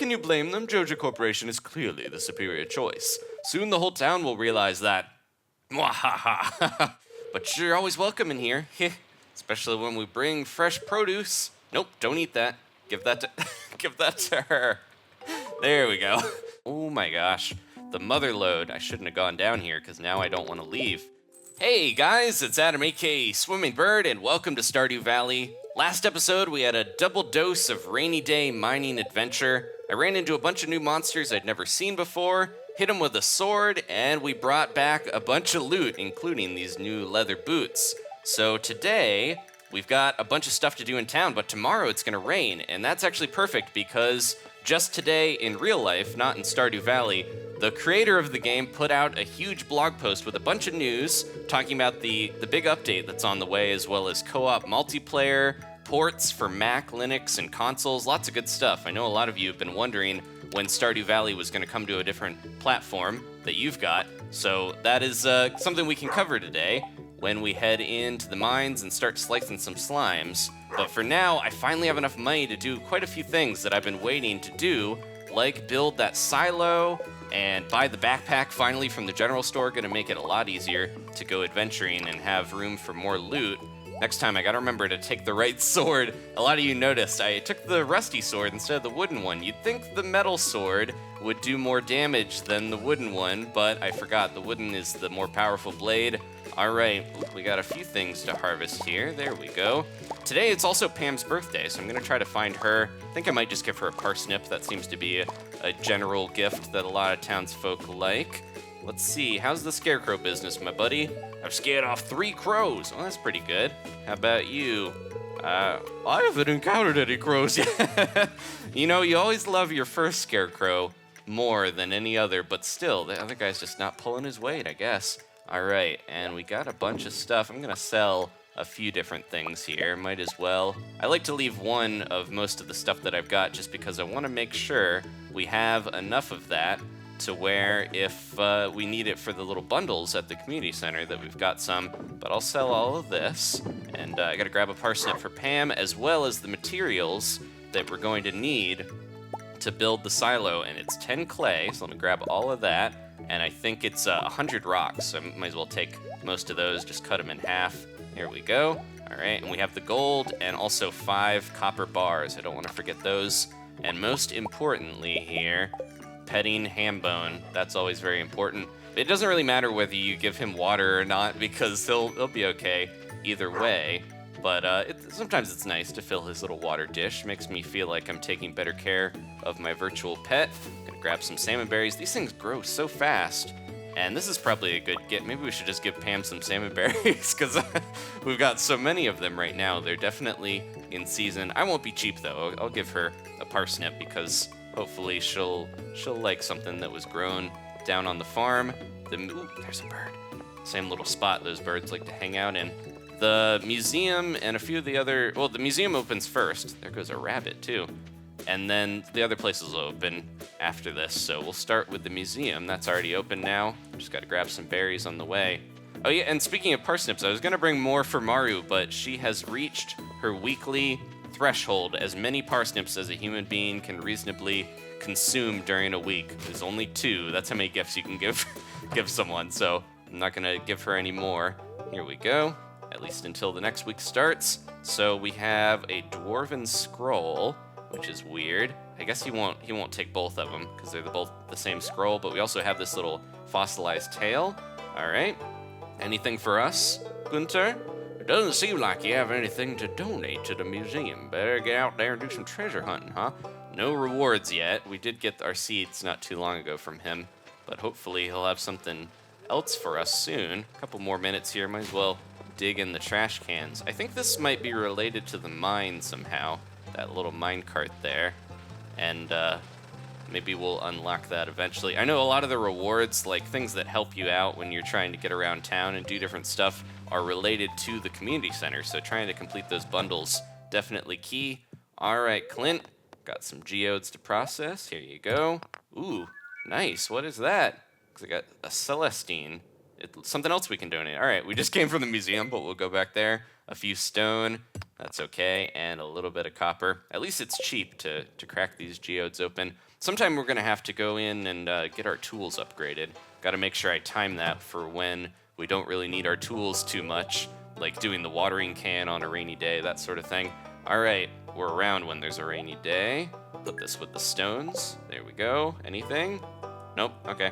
can you blame them? Joja Corporation is clearly the superior choice. Soon the whole town will realize that. Mwahaha. But you're always welcome in here. Especially when we bring fresh produce. Nope, don't eat that. Give that to give that to her. There we go. Oh my gosh. The mother lode. I shouldn't have gone down here because now I don't want to leave. Hey guys, it's Adam aka Swimming Bird and welcome to Stardew Valley. Last episode we had a double dose of rainy day mining adventure. I ran into a bunch of new monsters I'd never seen before, hit them with a sword, and we brought back a bunch of loot, including these new leather boots. So today, we've got a bunch of stuff to do in town, but tomorrow it's gonna rain, and that's actually perfect because just today in real life, not in Stardew Valley, the creator of the game put out a huge blog post with a bunch of news talking about the big update that's on the way, as well as co-op multiplayer, ports for Mac, Linux, and consoles, lots of good stuff. I know a lot of you have been wondering when Stardew Valley was gonna come to a different platform that you've got, so that is something we can cover today when we head into the mines and start slicing some slimes. But for now, I finally have enough money to do quite a few things that I've been waiting to do, like build that silo and buy the backpack finally from the general store. Gonna make it a lot easier to go adventuring and have room for more loot. Next time, I gotta remember to take the right sword. A lot of you noticed I took the rusty sword instead of the wooden one. You'd think the metal sword would do more damage than the wooden one, but I forgot the wooden is the more powerful blade. All right, we got a few things to harvest here. There we go. Today it's also Pam's birthday, so I'm gonna try to find her. I think I might just give her a parsnip. That seems to be a general gift that a lot of townsfolk like. Let's see, how's the scarecrow business, my buddy? I've scared off 3 crows. Well, that's pretty good. How about you? I haven't encountered any crows yet. You know, you always love your first scarecrow more than any other, but still, the other guy's just not pulling his weight, I guess. All right, and we got a bunch of stuff. I'm gonna sell a few different things here, might as well. I like to leave one of most of the stuff that I've got just because I wanna make sure we have enough of that to where if we need it for the little bundles at the community center that we've got some, but I'll sell all of this. And I gotta grab a parsnip for Pam as well as the materials that we're going to need to build the silo, and it's 10 clay, so I'm gonna grab all of that. And I think it's 100 rocks, so I might as well take most of those, just cut them in half. Here we go. All right, and we have the gold and also 5 copper bars. I don't want to forget those. And most importantly here, petting Hambone. That's always very important. It doesn't really matter whether you give him water or not because he'll be okay either way. But sometimes it's nice to fill his little water dish. Makes me feel like I'm taking better care of my virtual pet. Gonna grab some salmon berries. These things grow so fast. And this is probably a good get. Maybe we should just give Pam some salmon berries because we've got so many of them right now. They're definitely in season. I won't be cheap though. I'll give her a parsnip because hopefully she'll like something that was grown down on the farm. Ooh, there's a bird. Same little spot those birds like to hang out in. The museum and a few of the other, well, the museum opens first. There goes a rabbit too. And then the other places will open after this. So we'll start with the museum. That's already open now. Just got to grab some berries on the way. Oh yeah, and speaking of parsnips, I was gonna bring more for Maru, but she has reached her weekly threshold. As many parsnips as a human being can reasonably consume during a week. There's only 2. That's how many gifts you can give someone. So I'm not gonna give her any more. Here we go. At least until the next week starts. So we have a dwarven scroll, which is weird. I guess he won't take both of them because they're both the same scroll, but we also have this little fossilized tail. All right. Anything for us, Gunter? It doesn't seem like you have anything to donate to the museum. Better get out there and do some treasure hunting, huh? No rewards yet. We did get our seeds not too long ago from him, but hopefully he'll have something else for us soon. A couple more minutes here, might as well dig in the trash cans. I think this might be related to the mine somehow, that little mine cart there, and maybe we'll unlock that eventually. I know a lot of the rewards, like things that help you out when you're trying to get around town and do different stuff, are related to the community center, so trying to complete those bundles, definitely key. All right, Clint, got some geodes to process. Here you go. Ooh, nice. What is that? Looks like a Celestine. something else we can donate. All right, we just came from the museum, but we'll go back there. A few stone, that's okay, and a little bit of copper. At least it's cheap to crack these geodes open. Sometime we're gonna have to go in and get our tools upgraded. Gotta make sure I time that for when we don't really need our tools too much, like doing the watering can on a rainy day, that sort of thing. All right, we're around when there's a rainy day. Put this with the stones. There we go. Anything? Nope, okay.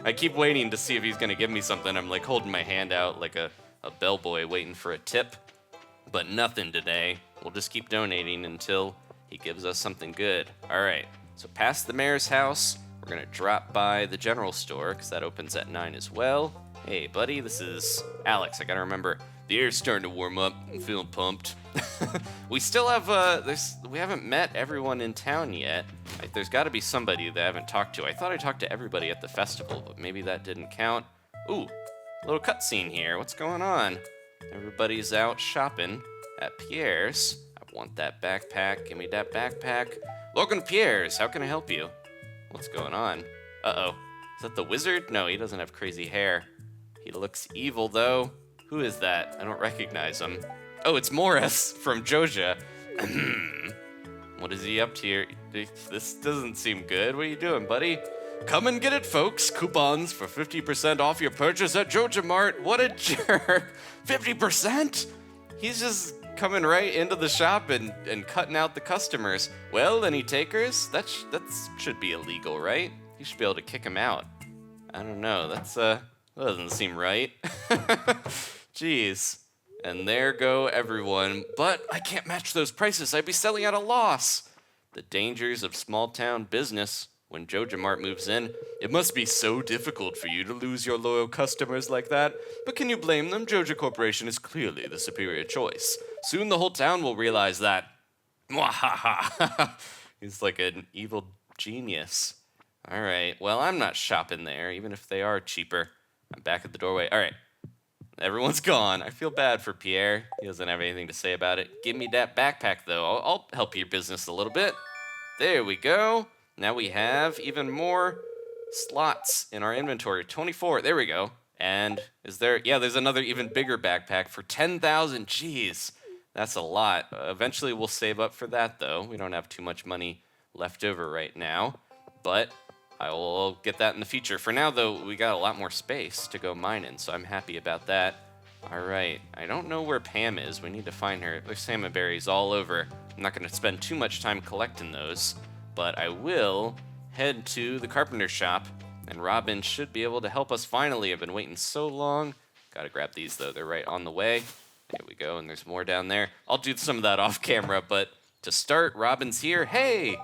I keep waiting to see if he's gonna give me something. I'm like holding my hand out like a bellboy waiting for a tip, but nothing today. We'll just keep donating until he gives us something good. All right, so past the mayor's house, we're gonna drop by the general store because that opens at 9 as well. Hey buddy, this is Alex. I gotta remember, the air's starting to warm up. I'm feeling pumped. We still have, we haven't met everyone in town yet. Like, there's gotta be somebody that I haven't talked to. I thought I talked to everybody at the festival, but maybe that didn't count. Ooh, little cutscene here. What's going on? Everybody's out shopping at Pierre's. I want that backpack. Give me that backpack. Welcome to Pierre's. How can I help you? What's going on? Uh-oh. Is that the wizard? No, he doesn't have crazy hair. He looks evil, though. Who is that? I don't recognize him. Oh, it's Morris from Joja. What is he up to here? This doesn't seem good. What are you doing, buddy? Come and get it, folks. Coupons for 50% off your purchase at Joja Mart. What a jerk. 50%? He's just coming right into the shop and cutting out the customers. Well, any takers? That should be illegal, right? You should be able to kick him out. I don't know. That doesn't seem right. Jeez. And there go everyone. But I can't match those prices. I'd be selling at a loss. The dangers of small town business. When Joja Mart moves in, it must be so difficult for you to lose your loyal customers like that. But can you blame them? Joja Corporation is clearly the superior choice. Soon the whole town will realize that. Mwahaha. He's like an evil genius. All right, well, I'm not shopping there, even if they are cheaper. I'm back at the doorway. All right, everyone's gone. I feel bad for Pierre. He doesn't have anything to say about it. Give me that backpack, though. I'll help your business a little bit. There we go. Now we have even more slots in our inventory. 24, there we go. And is there, yeah, there's another even bigger backpack for 10,000. Jeez, that's a lot. Eventually we'll save up for that though. We don't have too much money left over right now, but I will get that in the future. For now though, we got a lot more space to go mining, so I'm happy about that. All right, I don't know where Pam is. We need to find her. There's salmon berries all over. I'm not gonna spend too much time collecting those, but I will head to the carpenter shop, and Robin should be able to help us finally. I've been waiting so long. Gotta grab these though, they're right on the way. There we go, and there's more down there. I'll do some of that off camera, but to start, Robin's here. Hey,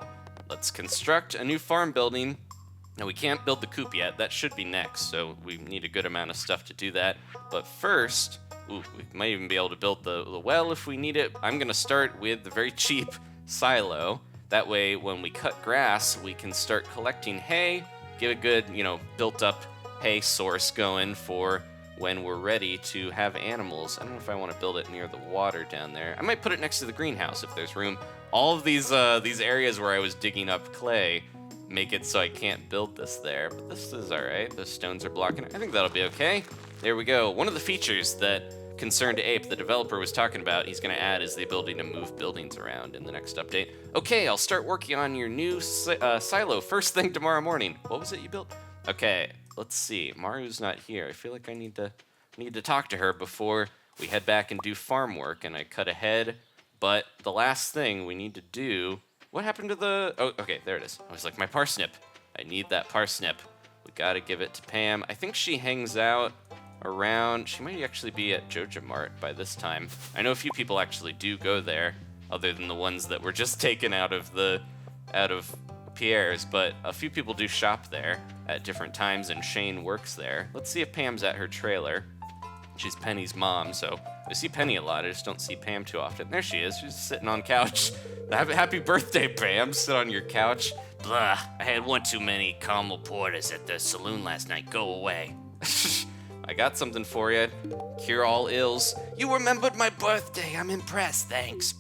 let's construct a new farm building. Now we can't build the coop yet, that should be next, so we need a good amount of stuff to do that. But first, ooh, we might even be able to build the well if we need it. I'm gonna start with the very cheap silo. That way, when we cut grass, we can start collecting hay, get a good, built up hay source going for when we're ready to have animals. I don't know if I want to build it near the water down there. I might put it next to the greenhouse if there's room. All of these areas where I was digging up clay make it so I can't build this there, but this is all right. The stones are blocking it. I think that'll be okay. There we go. One of the features that Concerned Ape, the developer, was talking about he's going to add is the ability to move buildings around in the next update. Okay, I'll start working on your new silo first thing tomorrow morning. What was it you built? Okay, let's see. Maru's not here. I feel like I need to talk to her before we head back and do farm work, and I cut ahead. But the last thing we need to do, what happened to the, oh, okay, there it is. I was like, my parsnip. I need that parsnip. We got to give it to Pam. I think she hangs out around, she might actually be at Joja Mart by this time. I know a few people actually do go there, other than the ones that were just taken out of Pierre's, but a few people do shop there at different times, and Shane works there. Let's see if Pam's at her trailer. She's Penny's mom, so I see Penny a lot. I just don't see Pam too often. There she is. She's sitting on couch. Happy birthday, Pam. Sit on your couch. Blah, I had one too many caramel porters at the saloon last night. Go away. I got something for you. Cure all ills. You remembered my birthday. I'm impressed. Thanks.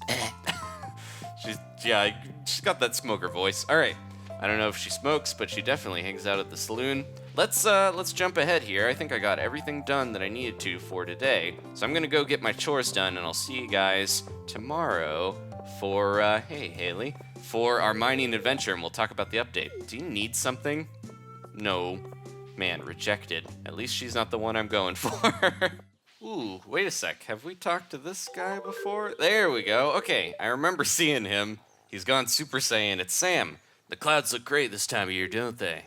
She's got that smoker voice. All right. I don't know if she smokes, but she definitely hangs out at the saloon. let's jump ahead here. I think I got everything done that I needed to for today. So I'm gonna go get my chores done, and I'll see you guys tomorrow for hey Haley, for our mining adventure, and we'll talk about the update. Do you need something? No. Man, rejected. At least she's not the one I'm going for. Ooh, wait a sec. Have we talked to this guy before? There we go. Okay, I remember seeing him. He's gone Super Saiyan. It's Sam. The clouds look great this time of year, don't they?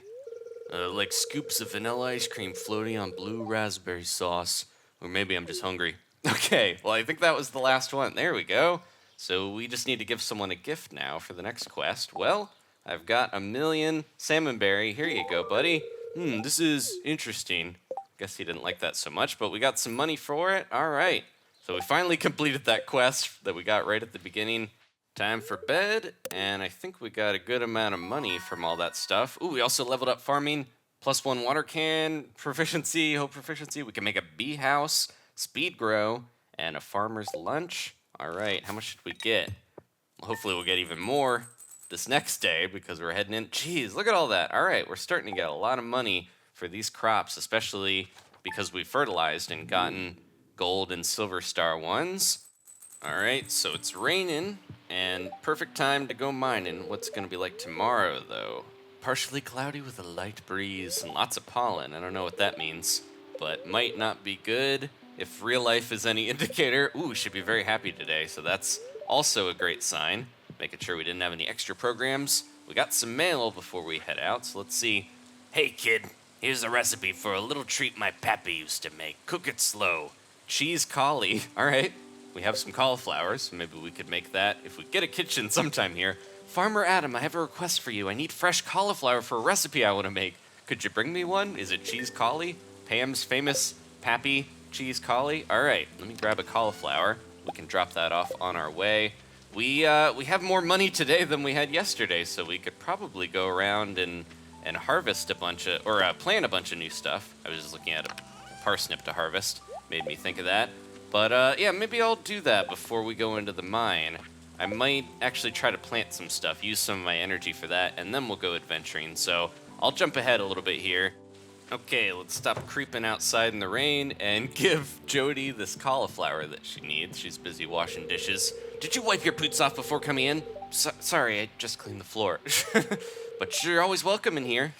Like scoops of vanilla ice cream floating on blue raspberry sauce. Or maybe I'm just hungry. Okay, well, I think that was the last one. There we go. So we just need to give someone a gift now for the next quest. Well, I've got 1,000,000 salmon berry. Here you go, buddy. This is interesting. Guess he didn't like that so much, but we got some money for it. All right. So we finally completed that quest that we got right at the beginning. Time for bed, and I think we got a good amount of money from all that stuff. Ooh, we also leveled up farming. +1 water can proficiency, hope proficiency. We can make a bee house, speed grow, and a farmer's lunch. All right, how much should we get? Well, hopefully we'll get even more this next day because we're heading in. Jeez, look at all that. All right, we're starting to get a lot of money for these crops, especially because we fertilized and gotten gold and silver star ones. All right, so it's raining and perfect time to go mining. What's gonna be like tomorrow though? Partially cloudy with a light breeze and lots of pollen. I don't know what that means, but might not be good if real life is any indicator. Ooh, should be very happy today, so that's also a great sign. Making sure we didn't have any extra programs. We got some mail before we head out, so let's see. Hey kid, here's a recipe for a little treat my pappy used to make. Cook it slow. Cheese collie. All right, we have some cauliflower, so maybe we could make that if we get a kitchen sometime here. Farmer Adam, I have a request for you. I need fresh cauliflower for a recipe I want to make. Could you bring me one? Is it cheese collie? Pam's famous Pappy cheese collie? All right, let me grab a cauliflower. We can drop that off on our way. We have more money today than we had yesterday, so we could probably go around and harvest a bunch of, or plant a bunch of new stuff. I was just looking at a parsnip to harvest. Made me think of that. But yeah, maybe I'll do that before we go into the mine. I might actually try to plant some stuff, use some of my energy for that, and then we'll go adventuring. So I'll jump ahead a little bit here. Okay, let's stop creeping outside in the rain and give Jody this cauliflower that she needs. She's busy washing dishes. Did you wipe your boots off before coming in? Sorry, I just cleaned the floor. But you're always welcome in here,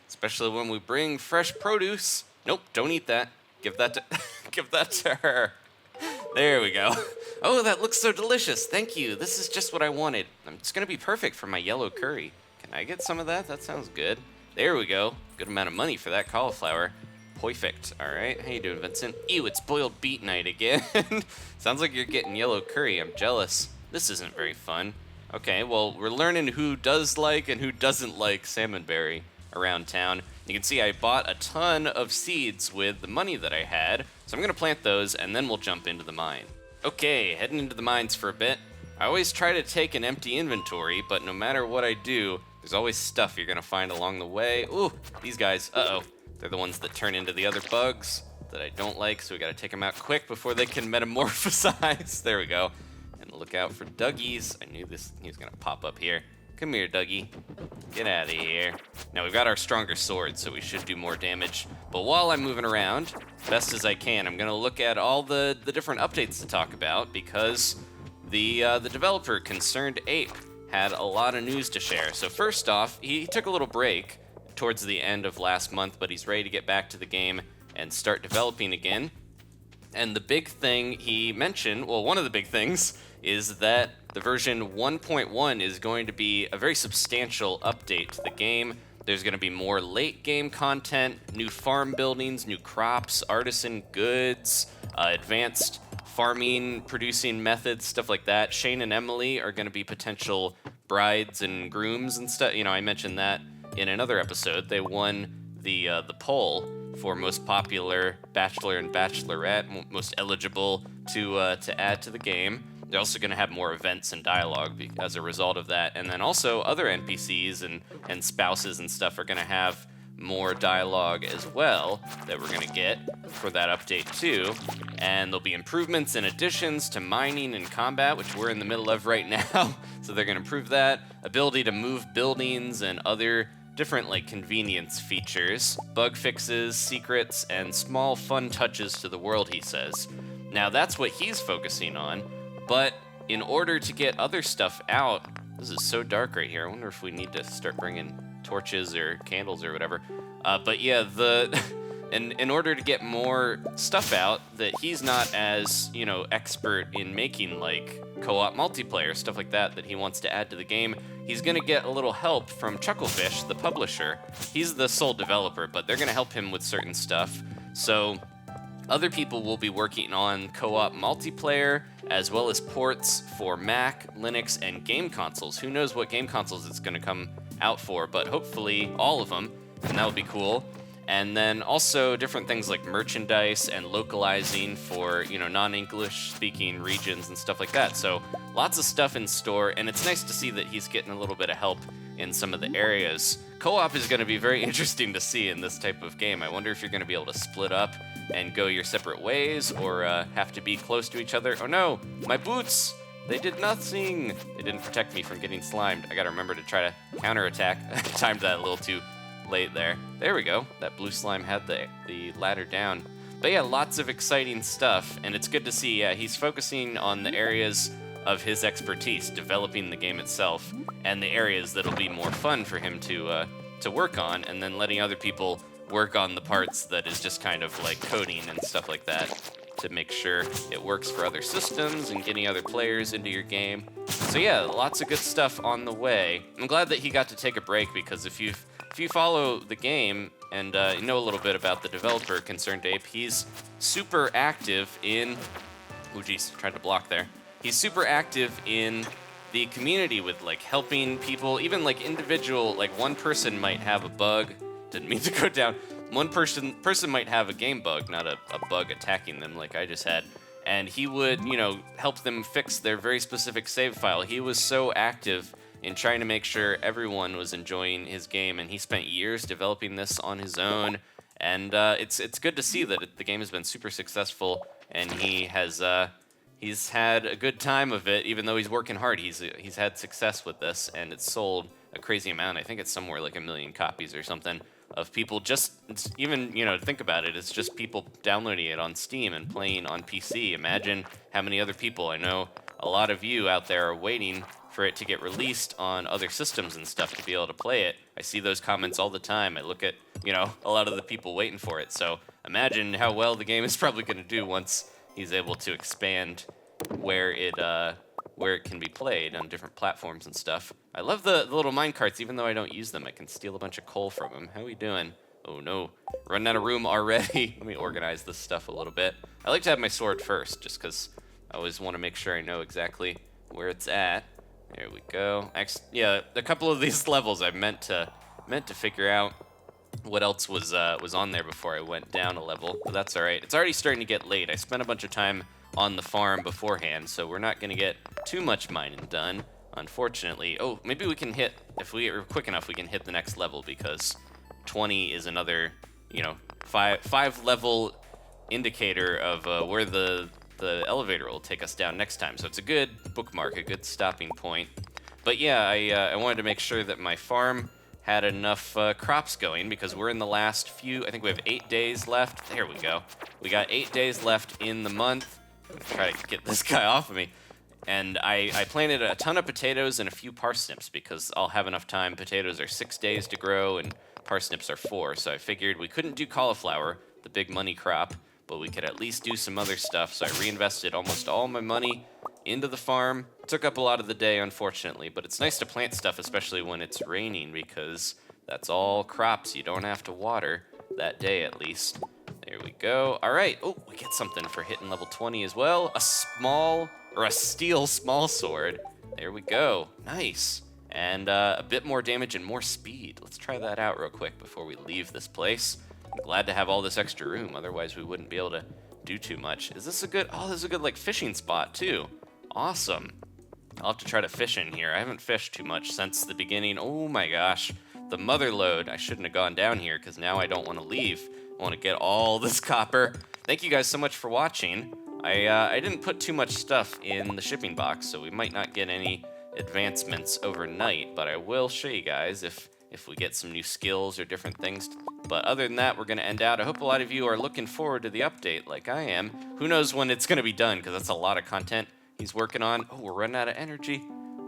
especially when we bring fresh produce. Nope, don't eat that. Give that to, give that to her. There we go. Oh, that looks so delicious. Thank you. This is just what I wanted. It's gonna be perfect for my yellow curry. Can I get some of that? That sounds good. There we go. Good amount of money for that cauliflower. Perfect. All right. How you doing, Vincent? Ew, it's boiled beet night again. Sounds like you're getting yellow curry. I'm jealous. This isn't very fun. Okay, well, we're learning who does like and who doesn't like salmonberry around town. You can see I bought a ton of seeds with the money that I had, so I'm gonna plant those and then we'll jump into the mine. Okay, heading into the mines for a bit. I always try to take an empty inventory, but no matter what I do, there's always stuff you're gonna find along the way. Ooh, these guys, uh-oh. They're the ones that turn into the other bugs that I don't like, so we gotta take them out quick before they can metamorphosize. There we go. And look out for Dougie's. I knew he was gonna pop up here. Come here, Dougie. Get out of here. Now we've got our stronger sword, so we should do more damage. But while I'm moving around, best as I can, I'm gonna look at all the different updates to talk about because the developer, Concerned Ape, had a lot of news to share. So first off, he took a little break towards the end of last month, but he's ready to get back to the game and start developing again. And the big thing he mentioned, well, one of the big things, is that the version 1.1 is going to be a very substantial update to the game. There's going to be more late game content, new farm buildings, new crops, artisan goods, advanced farming, producing methods, stuff like that. Shane and Emily are going to be potential brides and grooms and stuff. You know, I mentioned that in another episode. They won the poll for most popular bachelor and bachelorette, most eligible to add to the game. They're also going to have more events and dialogue as a result of that. And then also other NPCs and spouses and stuff are going to have more dialogue as well that we're going to get for that update too. And there'll be improvements and additions to mining and combat, which we're in the middle of right now. So they're going to improve that. Ability to move buildings and other different like convenience features, bug fixes, secrets, and small fun touches to the world, he says. Now that's what he's focusing on, but in order to get other stuff out, this is so dark right here. I wonder if we need to start bringing torches or candles or whatever. But yeah, in order to get more stuff out that he's not as, expert in making, like co-op multiplayer, stuff like that he wants to add to the game, he's gonna get a little help from Chucklefish, the publisher. He's the sole developer, but they're gonna help him with certain stuff. So other people will be working on co-op multiplayer, as well as ports for Mac, Linux, and game consoles. Who knows what game consoles it's gonna come out for, but hopefully all of them, and that would be cool. And then also different things like merchandise and localizing for, non-English speaking regions and stuff like that. So lots of stuff in store, and it's nice to see that he's getting a little bit of help in some of the areas. Co-op is going to be very interesting to see in this type of game. I wonder if you're going to be able to split up and go your separate ways, or have to be close to each other. Oh no, my boots! They did nothing! They didn't protect me from getting slimed. I gotta remember to try to counterattack. I timed that a little too late there. There we go. That blue slime had the ladder down. But yeah, lots of exciting stuff, and it's good to see, he's focusing on the areas of his expertise, developing the game itself, and the areas that'll be more fun for him to work on, and then letting other people work on the parts that is just kind of like coding and stuff like that to make sure it works for other systems and getting other players into your game. So yeah, lots of good stuff on the way. I'm glad that he got to take a break, because if you follow the game and you know a little bit about the developer, Concerned Ape, he's super active in... Oh geez, tried to block there. He's super active in the community with like helping people, even like individual, like one person might have a bug. Didn't mean to go down. One person might have a game bug, not a bug attacking them like I just had. And he would, help them fix their very specific save file. He was so active in trying to make sure everyone was enjoying his game, and he spent years developing this on his own. And it's good to see that the game has been super successful, and he's had a good time of it, even though he's working hard. He's had success with this, and it's sold a crazy amount. I think it's somewhere like 1 million copies or something of people just, even, think about it, it's just people downloading it on Steam and playing on PC. Imagine how many other people, I know a lot of you out there are waiting for it to get released on other systems and stuff to be able to play it. I see those comments all the time. I look at, a lot of the people waiting for it. So imagine how well the game is probably going to do once he's able to expand where it can be played on different platforms and stuff. I love the little mine carts, even though I don't use them. I can steal a bunch of coal from them. How we doing? Oh no, running out of room already. Let me organize this stuff a little bit. I like to have my sword first, just because I always want to make sure I know exactly where it's at. There we go. Yeah, a couple of these levels I meant to figure out what else was on there before I went down a level, but that's all right. It's already starting to get late. I spent a bunch of time on the farm beforehand, so we're not going to get too much mining done, unfortunately. Oh, maybe we can hit, if we are quick enough, we can hit the next level, because 20 is another, five level indicator of where the elevator will take us down next time. So it's a good bookmark, a good stopping point. But yeah, I wanted to make sure that my farm had enough crops going, because we're in the last few, I think we have 8 days left. There we go. We got 8 days left in the month. Try to get this guy off of me. And I planted a ton of potatoes and a few parsnips, because I'll have enough time. Potatoes are 6 days to grow and parsnips are 4. So I figured we couldn't do cauliflower, the big money crop, but we could at least do some other stuff. So I reinvested almost all my money into the farm. Took up a lot of the day, unfortunately, but it's nice to plant stuff, especially when it's raining, because that's all crops you don't have to water that day at least. There we go. All right. Oh, we get something for hitting level 20 as well. A steel small sword. There we go. Nice. And a bit more damage and more speed. Let's try that out real quick before we leave this place. I'm glad to have all this extra room. Otherwise, we wouldn't be able to do too much. Is this a good... Oh, this is a good, like, fishing spot, too. Awesome. I'll have to try to fish in here. I haven't fished too much since the beginning. Oh, my gosh. The mother lode. I shouldn't have gone down here, because now I don't want to leave. I want to get all this copper. Thank you guys so much for watching. I didn't put too much stuff in the shipping box, so we might not get any advancements overnight, but I will show you guys if if we get some new skills or different things. But other than that, we're going to end out. I hope a lot of you are looking forward to the update like I am. Who knows when it's going to be done, because that's a lot of content he's working on. Oh, we're running out of energy.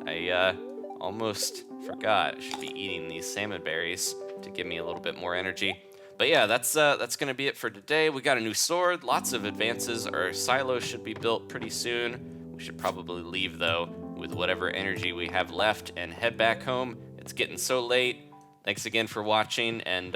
I almost forgot. I should be eating these salmon berries to give me a little bit more energy. But yeah, that's gonna be it for today. We got a new sword, lots of advances. Our silo should be built pretty soon. We should probably leave though with whatever energy we have left and head back home. It's getting so late. Thanks again for watching, and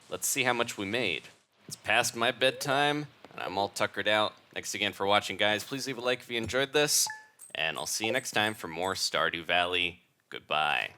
let's see how much we made. It's past my bedtime, and I'm all tuckered out. Thanks again for watching, guys. Please leave a like if you enjoyed this, and I'll see you next time for more Stardew Valley. Goodbye.